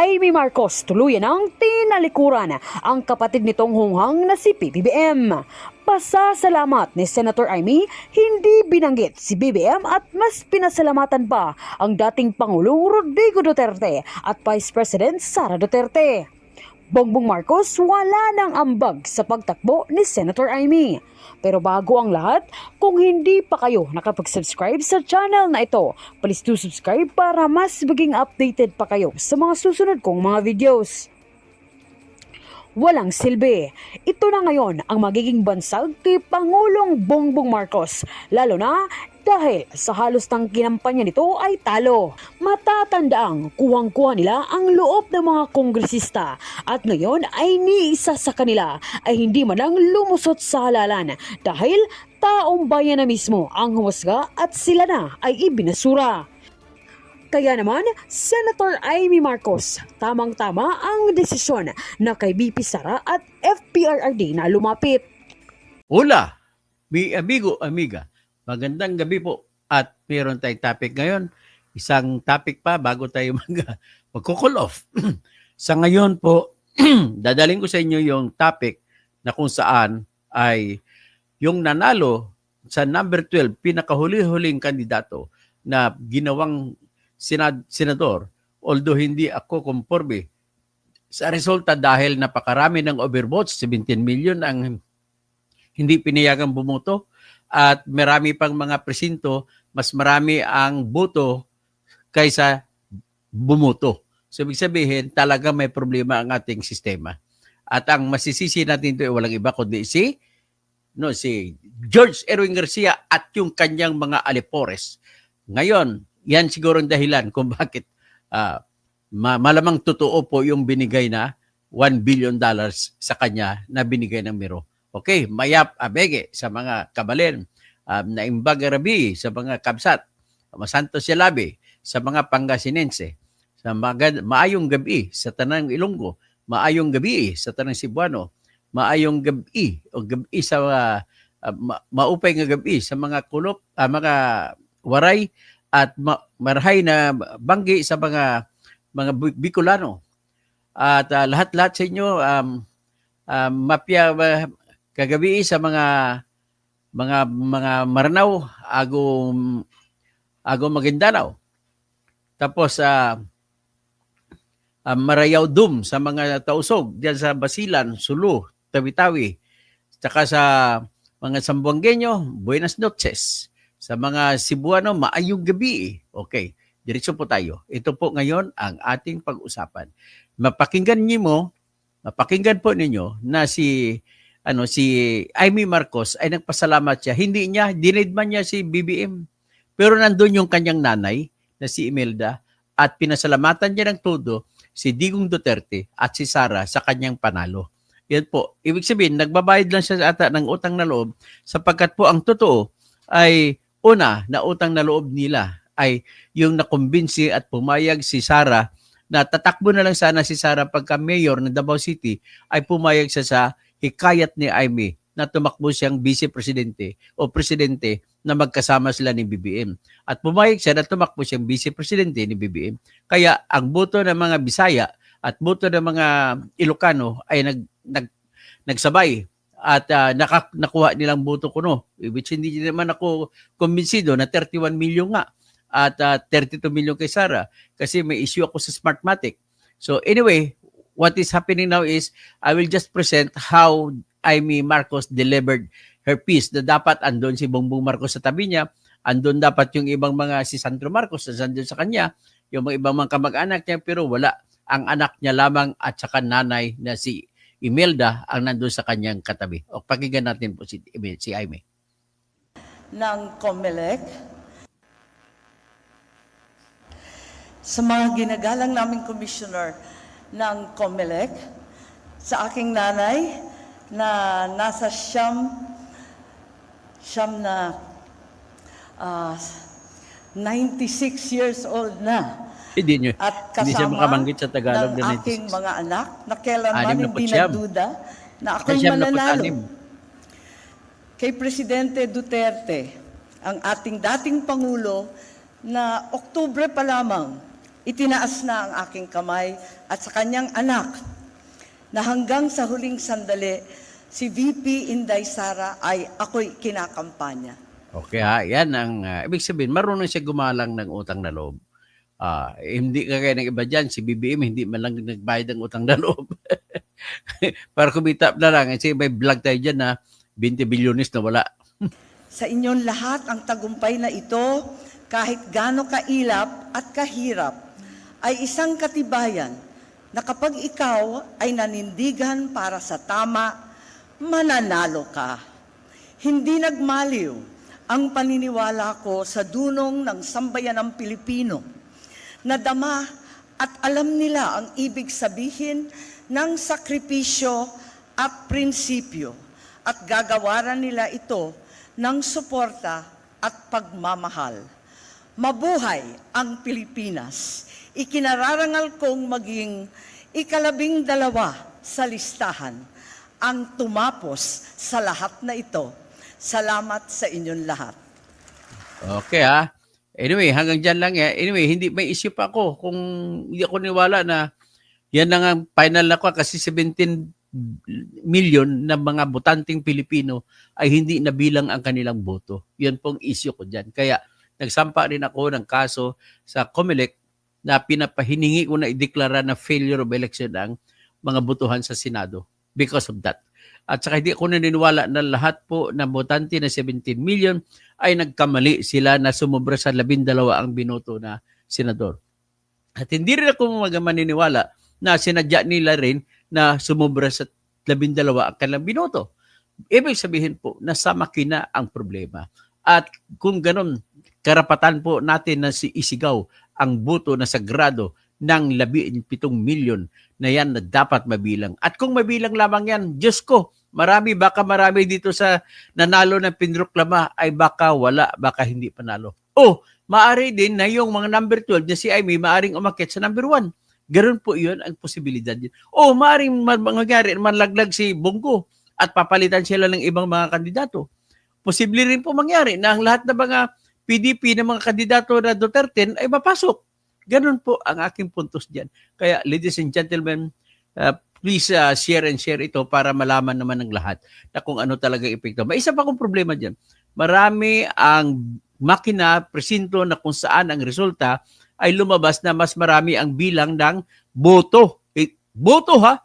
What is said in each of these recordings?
Amy Marcos tuluyan ang tinalikuran ang kapatid nitong hunghang na si PBBM. Pasasalamat ni Senator Amy, hindi binanggit si BBM at mas pinasalamatan pa ang dating Pangulong Rodrigo Duterte at Vice President Sara Duterte. Bongbong Marcos wala nang ambag sa pagtakbo ni Senator Amy. Pero bago ang lahat, kung hindi pa kayo nakapag-subscribe sa channel na ito, please do subscribe para mas maging updated pa kayo sa mga susunod kong mga videos. Walang silbi. Ito na ngayon ang magiging bansag kay Pangulong Bongbong Marcos, lalo na dahil sa halos ng kinampanya nito ay talo. Matatandaang kuwang-kuha nila ang loob ng mga kongresista at ngayon ay ni isa sa kanila ay hindi man lang lumusot sa halalan dahil taong bayan na mismo ang humusga at sila na ay ibinasura. Kaya naman, Senator Amy Marcos, tamang-tama ang desisyon na kay BP Sara at FPRRD na lumapit. Hola, mi amigo, amiga. Magandang gabi po at meron tayong topic ngayon. Isang topic pa bago tayo mag-cool off. Sa ngayon po, dadaling ko sa inyo yung topic na kung saan ay yung nanalo sa number 12, pinakahuli-huling kandidato na ginawang senador, although hindi ako conforme sa resulta dahil napakarami ng overvotes, 17 million ang hindi pinayagang bumoto at marami pang mga presinto, mas marami ang boto kaysa bumoto. So ibig sabihin, talaga may problema ang ating sistema. At ang masisisi natin ito ay walang iba kundi si George Erwin Garcia at yung kanyang mga alipores. Ngayon, yan siguro ang dahilan kung bakit malamang totoo po yung binigay na $1 billion sa kanya na binigay ng Miro. Okay, mayap abege sa mga kabalen, naimbag arabi sa mga kabsat, masantos sialabi sa mga Pangasinense, sa maayong gabi sa tanang Ilonggo, maayong gabi sa tanang Cebuano, maayong gabi o gabi sa maupay nga gabi sa mga kulop, mga waray at marhay na banggi sa mga Bicolano. At lahat-lahat sa inyo mapya kagabi sa mga Maranao, ago Maguindanao. Tapos Marayaw Dum sa mga Tausog diyan sa Basilan, Sulu, Tawi-Tawi. Saka sa mga Sambuangueño, Buenas noches. Sa mga Cebuano, maayong gabi. Okay, diretso po tayo. Ito po ngayon ang ating pag-usapan. Mapakinggan po ninyo na si Amy Marcos ay nagpasalamat siya. Hindi niya, dinidman niya si BBM. Pero nandun yung kanyang nanay na si Imelda at pinasalamatan niya ng todo si Digong Duterte at si Sara sa kanyang panalo. Yan po. Ibig sabihin, nagbabayad lang siya ata ng utang na loob sapagkat po ang totoo ay una na utang na loob nila ay yung nakumbinsi at pumayag si Sara na tatakbo na lang sana si Sara pagka mayor ng Davao City ay pumayag siya sa hikayat ni Amy na tumakbo siyang vice-presidente o presidente na magkasama sila ni BBM. At pumayag siya na tumakbo siyang vice-presidente ni BBM. Kaya ang boto ng mga Bisaya at boto ng mga Ilocano ay nagsabay at nakuha nilang boto ko which hindi naman ako kumbinsido na 31 million nga at 32 million kay Sara kasi may issue ako sa Smartmatic. So anyway, what is happening now is I will just present how Amy Marcos delivered her piece na dapat andun si Bongbong Marcos sa tabi niya, andun dapat yung ibang mga si Sandro Marcos na andun sa kanya, yung mga ibang mga kamag-anak niya pero wala. Ang anak niya lamang at saka nanay na si Imelda ang nandun sa kanyang katabi. O pakinggan natin po si Amy. Ng COMELEC, sa mga ginagalang naming commissioner ng COMELEC, sa aking nanay na nasa siyam na 96 years old na. Hindi At siya kasama makabanggit sa Tagalog ng na aking mga anak na kailanman hindi 69. nagduda na ako'y Siyam na mananalo. putanim. Kay Presidente Duterte, ang ating dating Pangulo na Oktubre pa lamang itinaas na ang aking kamay at sa kanyang anak na hanggang sa huling sandali, si VP Inday Sara ay ako'y kinakampanya. Okay ha, yan ang ibig sabihin, marunong siya gumalang ng utang na loob. Hindi kagaya ng iba dyan, si BBM hindi man lang nagbayad ng utang na loob. Para kumita na lang, kasi may vlog tayo dyan na 20 bilyones na wala. Sa inyong lahat ang tagumpay na ito, kahit gaano kailap at kahirap, ay isang katibayan na kapag ikaw ay nanindigan para sa tama, mananalo ka. Hindi nagmaliw ang paniniwala ko sa dunong ng sambayanang Pilipino. Nadama at alam nila ang ibig sabihin ng sakripisyo at prinsipyo at gagawaran nila ito ng suporta at pagmamahal. Mabuhay ang Pilipinas! Ikinararangal kong maging ika-12 sa listahan ang tumapos sa lahat na ito. Salamat sa inyong lahat. Okay ha. Anyway, hanggang dyan lang yan. Anyway, hindi may isip ako kung hindi ako niwala na yan lang ang final ako kasi 17 million na mga botanteng Pilipino ay hindi nabilang ang kanilang boto. Yan pong issue ko dyan. Kaya nagsampa rin ako ng kaso sa COMELEC na pinapahiningi ko na ideklara na failure of election ang mga botohan sa Senado because of that. At saka hindi ako naniniwala na lahat po na botante na 17 million ay nagkamali sila na sumobra sa 12 ang binoto na senador. At hindi rin ako maniniwala na sinadya nila rin na sumobra sa 12 ang kanilang binoto. Ibig sabihin po na sa makina ang problema. At kung ganun, karapatan po natin na isigaw ang boto na sagrado ng 17 milyon na yan na dapat mabilang. At kung mabilang lamang yan, Diyos ko, baka marami dito sa nanalo ng pinroklama ay baka wala, baka hindi panalo. Maari din na yung mga number 12 na si Amy maaring umakyat sa number 1. Ganun po yun ang posibilidad. Maaring mangyari, manlaglag si Bongo at papalitan sila ng ibang mga kandidato. Posible rin po mangyari na ang lahat ng mga PDP ng mga kandidato na Duterte ay mapasok. Ganun po ang aking puntos dyan. Kaya ladies and gentlemen, please share and share ito para malaman naman ng lahat na kung ano talaga epekto. May isa pa akong problema dyan. Marami ang makina, presinto na kung saan ang resulta ay lumabas na mas marami ang bilang ng boto. Boto ha?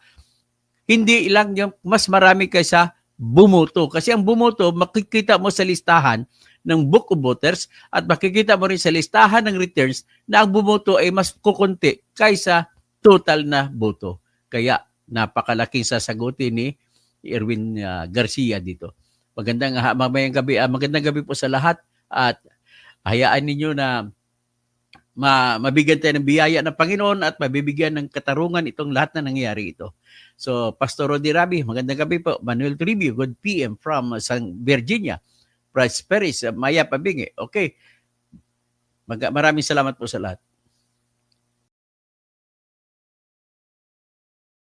Hindi ilang yung mas marami kaysa bumoto. Kasi ang bumoto, makikita mo sa listahan ng book of voters at makikita mo rin sa listahan ng returns na ang bumoto ay mas kukunti kaysa total na boto. Kaya napakalaking sasagutin ni Erwin Garcia dito. Magandang gabi po sa lahat at hayaan ninyo na mabigyan tayo ng biyaya ng Panginoon at mabibigyan ng katarungan itong lahat na nangyayari ito. So, Pastor Rodi Rabi, magandang gabi po. Manuel Tribio, good PM from Virginia. Bryce Perez, Maya Pabingi. Okay. Maraming salamat po sa lahat.